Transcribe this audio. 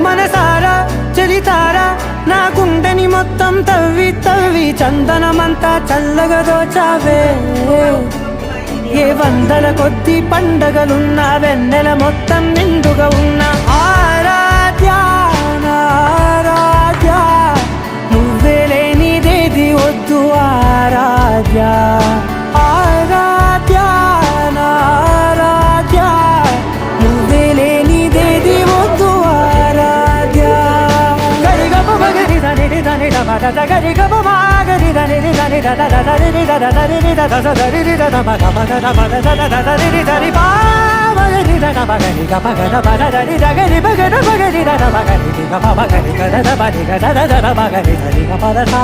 మనసారా చలితారా నా గుండెని మొత్తం తవ్వి తవ్వి చందనమంతా చల్లగా దోచావే. ఏ వందల కొద్ది పండగలున్న వెన్నెల మొత్తం నిండుగా ఉన్న ఆరాధ్య నా ఆరాధ్య, నువ్వే లేనిదేది వద్దు ఆరాధ్య. ఆరాధ్య నా ఆరాధ్య, నువ్వే లేనిదేది వద్దు ఆరాధ్య. గరిగమ మగరి దని దని దమ దద గరిగమ మాగరి దని దని దద దరి దద దరి దద దరి దద మగ మగ దమ దద దరి దరి బా మగరి దద మగరి గమ గద బద దరి దగరి మగద మగరి దద మగరి గమ మగరి గద బది గద దద మగరి దరి గమ దద.